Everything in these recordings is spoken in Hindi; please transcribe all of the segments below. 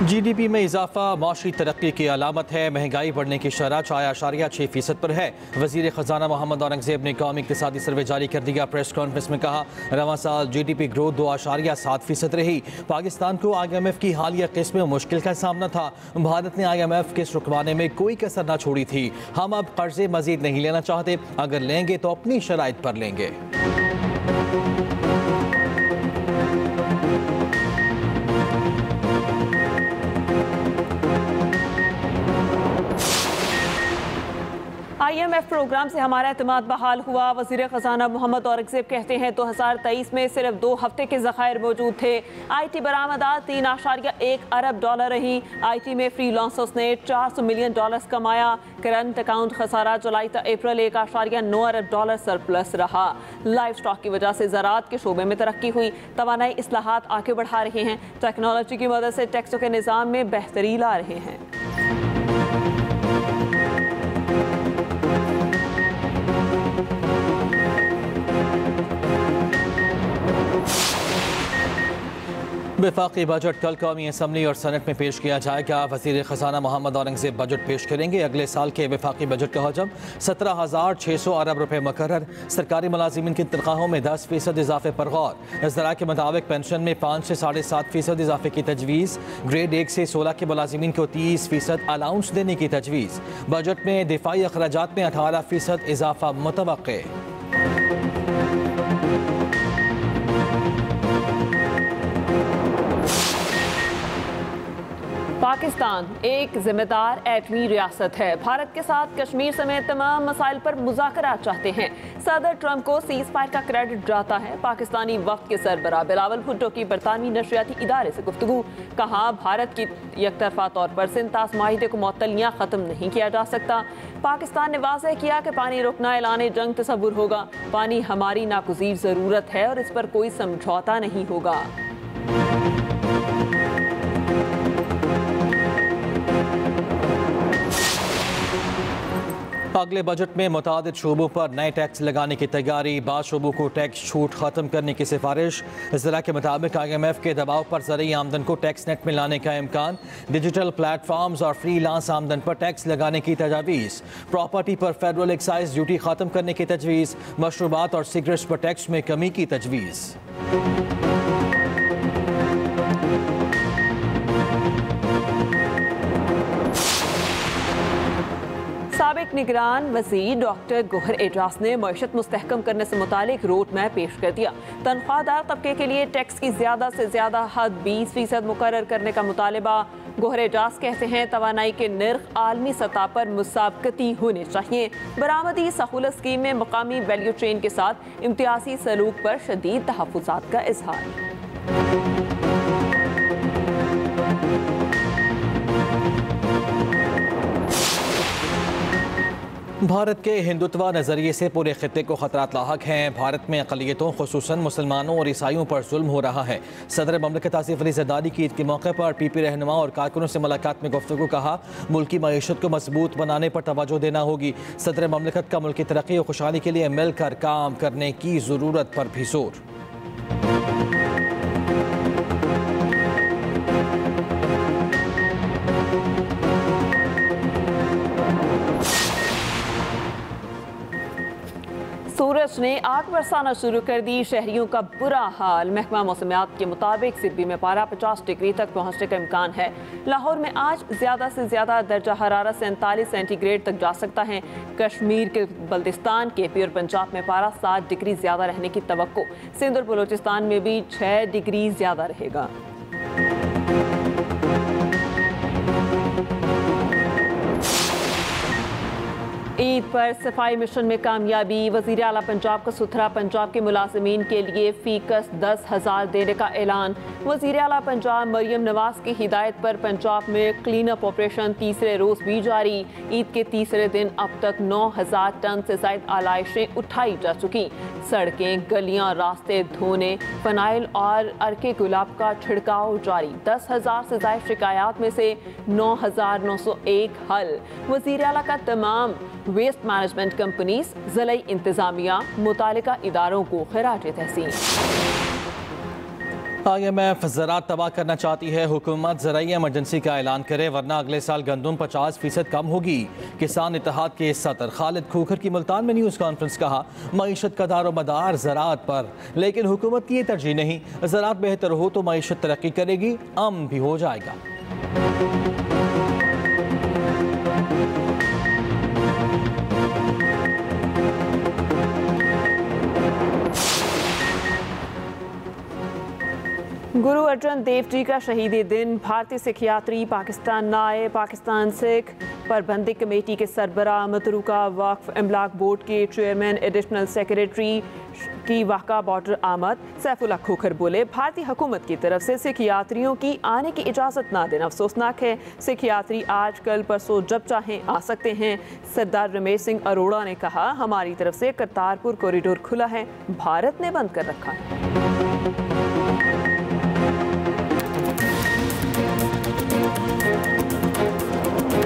GDP में इजाफा माशी तरक्की की अलामत है। महंगाई बढ़ने की शरह 4.6% पर है। वजीर खजाना मोहम्मद औरंगजेब ने कौमी इक्तिसादी सर्वे जारी कर दिया। प्रेस कॉन्फ्रेंस में कहा, रवां साल GDP ग्रोथ 2.7% रही। पाकिस्तान को IMF की हालिया किस्त में मुश्किल का सामना था। भारत ने IMF किस्त रुकवाने में कोई कसर न छोड़ी थी। हम अब कर्जे मजीद नहीं लेना चाहते, अगर लेंगे तो अपनी शराइत पर लेंगे। IMF प्रोग्राम से हमारा एतमाद बहाल हुआ। वज़ीर ख़जाना मोहम्मद औरंगजेब कहते हैं 2023 में सिर्फ 2 हफ्ते के ज़खायर मौजूद थे। IT बरामदात $3.1 अरब रही। IT में फ्रीलांसर्स ने $400 मिलियन कमाया। करंट अकाउंट खसारा जुलाई से अप्रैल $1.9 अरब सरप्लस रहा। लाइफ स्टॉक की वजह से ज़राअत के शोबे में तरक्की हुई। तवानाई इस्लाहात आगे बढ़ा रहे हैं। टेक्नोलॉजी की मदद से टैक्सों के निज़ाम में बेहतरी ला रहे हैं। वफाकी बजट कल कौमी असम्बली और सनत में पेश किया जाएगा। वज़ीर ख़जाना मोहम्मद औरंगजेब बजट पेश करेंगे। अगले साल के वफाकी बजट का हजम 17,600 अरब रुपये मुकर्रर। सरकारी मुलाजिमीन की तनख्वाहों में 10% इजाफे पर गौर। इज़्राए के मुताबिक पेंशन में 5 से 7.5% इजाफे की तजवीज़। ग्रेड 1 से 16 के मुलाजिमीन को 30% अलाउंस देने की तजवीज़। बजट में दिफाई अखराजात में 18% इजाफा मुतवक्के। पाकिस्तान एक जिम्मेदार एटमी रियासत है। भारत के साथ कश्मीर समेत तमाम मसाइल पर मुज़ाकरा चाहते हैं। सदर ट्रंप को सीज़ फायर का क्रेडिट जाता है। पाकिस्तानी वफ्द के सरबराह बिलावल भुट्टो की बरतानवी नशरियाती इदारे से गुफ्तगू। कहा, भारत की यकतरफा तौर पर सिंतास माहिदे को मुअत्तलियां ख़त्म नहीं किया जा सकता। पाकिस्तान ने वाज़ेह किया कि पानी रोकना ऐलान जंग तसव्वुर होगा। पानी हमारी नागुज़ीर ज़रूरत है और इस पर कोई समझौता नहीं होगा। अगले बजट में मुतादिद शोबों पर नए टैक्स लगाने की तैयारी। बाद शोबों को टैक्स छूट खत्म करने की सिफारिश। ज़रा के मुताबिक IMF के दबाव पर ज़रूरी आमदन को टैक्स नेट में लाने का इम्कान। डिजिटल प्लेटफॉर्म्स और फ्रीलांस आमदन पर टैक्स लगाने की तजावीज़। प्रॉपर्टी पर फेडरल एक्साइज ड्यूटी खत्म करने की तजवीज़। मशरूबात और सिगरेट्स पर टैक्स में कमी की तजवीज़। साबिक निगरान वज़ीर डॉक्टर गोहर एजाज ने मईशत मुस्तहकम करने से मुतालिक रोड मैप पेश कर दिया। तनख्वाहदार तबके के लिए टैक्स की ज़्यादा से ज़्यादा हद 20% मुकर्रर करने का मुतालबा। गोहर एजाज कहते हैं तवानाई के निर्ख आलमी सतह पर मुसाबकती होने चाहिए। बरामदी सहूलत स्कीम में मकामी वैल्यू चेन के साथ इम्तियाजी सलूक पर शदीद तहफ़्फ़ुज़ात का इजहार। भारत के हिंदुत्व नज़रिए से पूरे खित्ते को खतरात लाहक हैं। भारत में अक़लियतों ख़ुसूसन मुसलमानों और ईसाइयों पर जुल्म हो रहा है। सदर ममलिकत आसिफ अली ज़रदारी की ईद के मौके पर PP रहनुमा और कारकुनों से मुलाकात में गुफ्तगू। कहा, मुल्की मईशत को मजबूत बनाने पर तवज्जो देना होगी। सदर ममलिकत का मुल्क की तरक्की और खुशहाली के लिए मिलकर काम करने की ज़रूरत पर भी जोर। सूरज ने आग बरसाना शुरू कर दी। शहरियों का बुरा हाल। महकमा मौसमियात के मुताबिक सिरबी में पारा 50 डिग्री तक पहुंचने का इम्कान है। लाहौर में आज ज़्यादा से ज़्यादा दर्जा हरारत 47 सेंटीग्रेड तक जा सकता है। कश्मीर के बल्दिस्तान, KP और पंजाब में पारा 7 डिग्री ज़्यादा रहने की तवक्को। सिंध और बलूचिस्तान में भी 6 डिग्री ज़्यादा रहेगा। ईद पर सफाई मिशन में कामयाबी। वज़ीर आला पंजाब का सुथरा पंजाब के मुलाजिमीन के लिए फीकस 10,000 देने का ऐलान। वज़ीर आला पंजाब मरियम नवाज की हिदायत पर पंजाब में क्लीन अप ऑपरेशन तीसरे रोज़ भी जारी। ईद के तीसरे दिन अब तक 9,000 टन से ज़ायद आलाइशें उठाई जा चुकी। सड़कें, गलियां, रास्ते धोने, फनाइल और अर्के गुलाब का छिड़काव जारी। 10,000 से ज़ायद शिकायत में से 9,901 हल। वज़ीर आला का तमाम वेस्ट मैनेजमेंट कंपनीज, ज़िला इंतजामिया, मुतालिका इदारों को खिराज तहसीन। IMF ज़राअत तबाह करना चाहती है। हुकूमत ज़राई एमरजेंसी का ऐलान करे वरना अगले साल गंदम 50% कम होगी। किसान इत्तेहाद के सदर खालिद खोखर की मुल्तान में न्यूज़ कॉन्फ्रेंस। कहा मईशत का दारोमदार ज़राअत पर, लेकिन हुकूमत की ये तरजीह नहीं। ज़राअत बेहतर हो तो मईशत तरक्की करेगी, अमन भी हो जाएगा। गुरु अर्जन देव जी का शहीदी दिन। भारतीय सिख यात्री पाकिस्तान न आए। पाकिस्तान सिख प्रबंधक कमेटी के सरबराह मतरूका वक्फ इमलाक बोर्ड के चेयरमैन एडिशनल सेक्रेटरी की वाक़ा बॉर्डर आमद। सैफुल्लाह खोखर बोले भारतीय हुकूमत की तरफ से सिख यात्रियों की आने की इजाज़त ना देना अफसोसनाक है। सिख यात्री आज कल परसों जब चाहें आ सकते हैं। सरदार रमेश सिंह अरोड़ा ने कहा हमारी तरफ से करतारपुर कॉरिडोर खुला है, भारत ने बंद कर रखा है।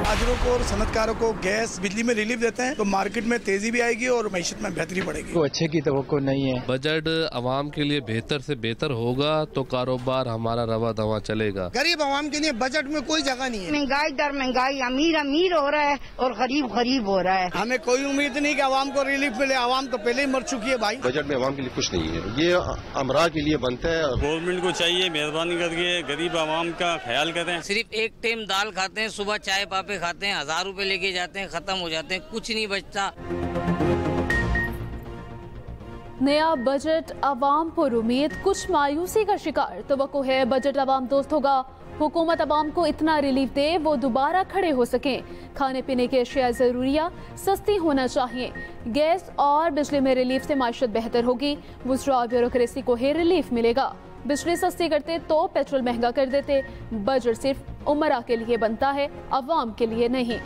ताजिरों को और सनतकारों को गैस बिजली में रिलीफ देते हैं तो मार्केट में तेजी भी आएगी और मईशत में बेहतरी बढ़ेगी। तो अच्छे की तवक्को नहीं है। बजट आवाम के लिए बेहतर से बेहतर होगा तो कारोबार हमारा रवा दवा चलेगा। गरीब आवाम के लिए बजट में कोई जगह नहीं है। महंगाई दर महंगाई, अमीर अमीर हो रहा है और गरीब गरीब हो रहा है। हमें कोई उम्मीद नहीं कि आवाम को रिलीफ मिले, आवाम तो पहले ही मर चुकी है भाई। बजट में आवाम के लिए कुछ नहीं है, ये अमरा के लिए बनता है। गवर्नमेंट को चाहिए मेहरबानी करके गरीब आवाम का ख्याल करें। सिर्फ एक टाइम दाल खाते हैं, सुबह चाय पापे खाते हैं, 1000 रुपए लेके जाते हैं, खत्म हो जाते हैं, कुछ नहीं बचता। नया बजट अवाम पर उम्मीद कुछ मायूसी का शिकार। तवक्को है बजट अवाम दोस्त होगा। हुकूमत अवाम को इतना रिलीफ दे वो दोबारा खड़े हो सकें। खाने पीने के अशिया ज़रूरिया सस्ती होना चाहिए। गैस और बिजली में रिलीफ से माशत बेहतर होगी। वुज़रा ब्यूरोक्रेसी को ही रिलीफ मिलेगा। बिजली सस्ती करते तो पेट्रोल महंगा कर देते। बजट सिर्फ उमरा के लिए बनता है, अवाम के लिए नहीं।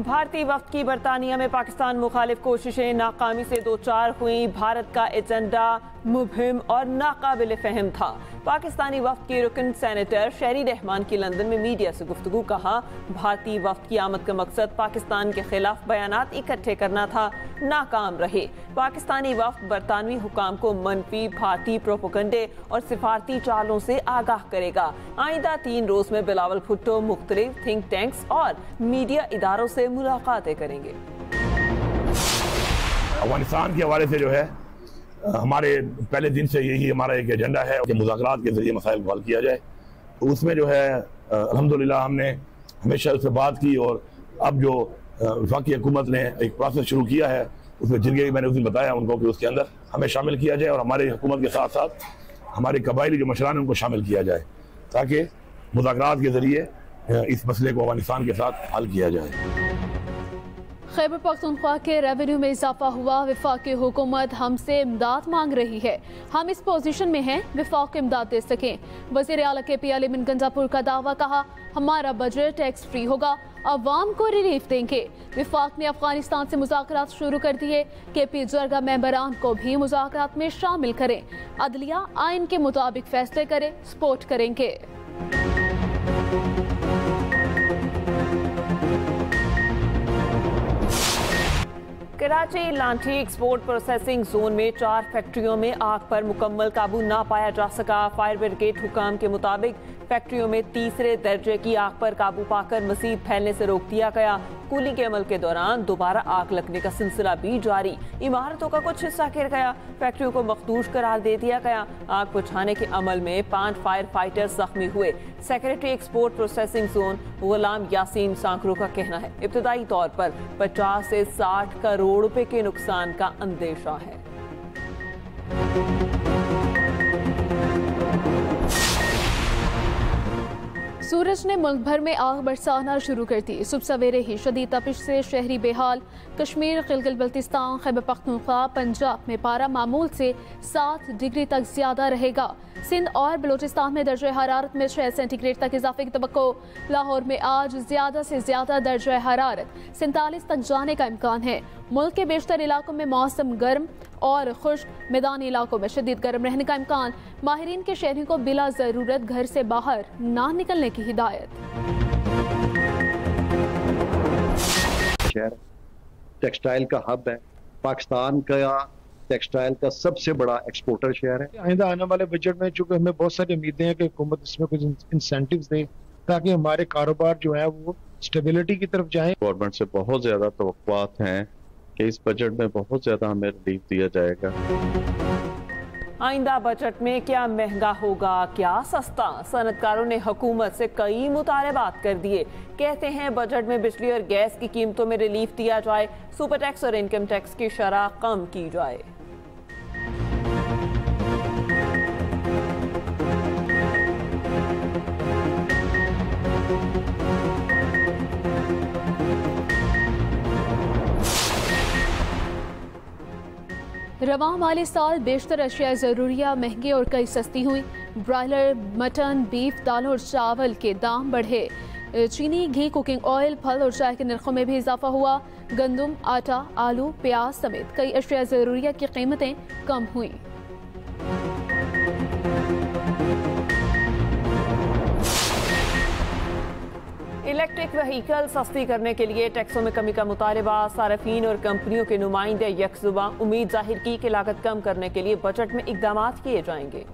भारतीय वफ्द की बरतानिया में पाकिस्तान मुखालिफ कोशिशें नाकामी से दो चार हुई। भारत का एजेंडा मुबहिम और नाकाबिल फहम था। पाकिस्तानी वफ्द के रुकन सेनेटर शहरी रहमान की लंदन में मीडिया से गुफ्तगू। कहा भारतीय वफ्द की आमद का मकसद पाकिस्तान के खिलाफ बयानात इकट्ठे करना था, नाकाम रहे। पाकिस्तानी वफ्द बरतानवी हुकाम को मनफी भारतीय प्रोपोगंडे और सिफारती चालों से आगाह करेगा। आइंदा 3 रोज में बिलावल भुट्टो मुख्तलिफ थिंक टैंक्स और मीडिया इदारों से मुलाकातें करेंगे। अफगानिस्तान के हवाले से जो है हमारे पहले दिन से यही हमारा एक एजेंडा है कि मुज़ाकरात के जरिए मसाइल को हल किया जाए। तो उसमें जो है अल्हम्दुलिल्लाह हमने हमेशा उससे बात की और अब जो वफाकी हुकूमत ने एक प्रोसेस शुरू किया है उसमें जिनके मैंने उस दिन बताया उनको कि उसके अंदर हमें शामिल किया जाए और हमारे हुकूमत के साथ साथ हमारे कबायली जो मशरान हैं उनको शामिल किया जाए ताकि मुज़ाकरात के जरिए इस मसले को अफगानिस्तान के साथ हल किया जाए। खैबर पख्तूनख्वा के रेवेन्यू में इजाफा हुआ। वफाकी हुकूमत हमसे इमदाद मांग रही है, हम इस पोजीशन में हैं वफाक इमदाद दे सकें। वज़ीर आला KP अलीमिन गंजापुर का दावा। कहा हमारा बजट टैक्स फ्री होगा, अवाम को रिलीफ देंगे। वफाक ने अफगानिस्तान से मुज़ाकरात शुरू कर दिए। KP जरगा मेंबरान को भी मुज़ाकरात में शामिल करें। अदलिया आइन के मुताबिक फैसले करे, सपोर्ट करेंगे। कराची लांठी एक्सपोर्ट प्रोसेसिंग जोन में 4 फैक्ट्रियों में आग पर मुकम्मल काबू ना पाया जा सका। फायर ब्रिगेड हुकाम के मुताबिक फैक्ट्रियों में तीसरे दर्जे की आग पर काबू पाकर मजीद फैलने से रोक दिया गया। कूलिंग के अमल के दौरान दोबारा आग लगने का सिलसिला भी जारी। इमारतों का कुछ हिस्सा गिर गया, फैक्ट्रियों को मखदूश करार दे दिया गया। आग बुझाने के अमल में 5 फायर फाइटर्स जख्मी हुए। सेक्रेटरी एक्सपोर्ट प्रोसेसिंग जोन गुलाम यासीन सांकरू का कहना है इब्तदाई तौर पर 50 से 60 करोड़ रुपए के नुकसान का अंदेशा है। सूरज ने मुल्क भर में आग बरसाना शुरू कर दी। सुबह सवेरे ही शदीद तपिश से शहरी बेहाल। कश्मीर, गिलगित बल्तिस्तान, खैबर पख्तूनख्वा, पंजाब में पारा मामूल से 7 डिग्री तक ज्यादा रहेगा। सिंध और बलूचिस्तान में दर्जा हरारत में 6 सेंटीग्रेड तक इजाफे की तवक्को। लाहौर में आज ज्यादा से ज्यादा दर्जा हरारत 47 तक जाने का इम्कान है। मुल्क के बेशतर इलाकों में मौसम गर्म और खुश्क, मैदानी इलाकों में शदीद गर्म रहने का इम्कान। माहिरीन के शहरियों को बिला जरूरत घर से बाहर ना निकलने की हिदायत। शहर है, टेक्सटाइल का हब है, पाकिस्तान का टेक्सटाइल का सबसे बड़ा एक्सपोर्टर शहर है। आइंदा आने वाले बजट में चूंकि हमें बहुत सारी उम्मीदें हैं कि हुकूमत इसमें कुछ इंसेंटिव्स दे ताकि हमारे कारोबार जो है वो स्टेबिलिटी की तरफ जाएं। गवर्नमेंट से बहुत ज्यादा तवक्कुआत हैं कि इस बजट में बहुत ज्यादा हमें रिलीफ दिया जाएगा। आइंदा बजट में क्या महंगा होगा, क्या सस्ता? सनतकारों ने हुकूमत से कई मुतालबात कर दिए। कहते हैं बजट में बिजली और गैस की कीमतों में रिलीफ दिया जाए, सुपर टैक्स और इनकम टैक्स की शरह कम की जाए। रवां माली साल बेशतर अशिया ज़रूरिया महंगी और कई सस्ती हुई। ब्रायलर, मटन, बीफ, दालों और चावल के दाम बढ़े। चीनी, घी, कुकिंग ऑयल, फल और चाय के नरखों में भी इजाफा हुआ। गंदम, आटा, आलू, प्याज समेत कई अशिया ज़रूरिया की कीमतें कम हुई। इलेक्ट्रिक व्हीकल सस्ती करने के लिए टैक्सों में कमी का मुतालबा। सार्फिन और कंपनियों के नुमाइंदे यकजुबां उम्मीद जाहिर की कि लागत कम करने के लिए बजट में इकदाम किए जाएंगे।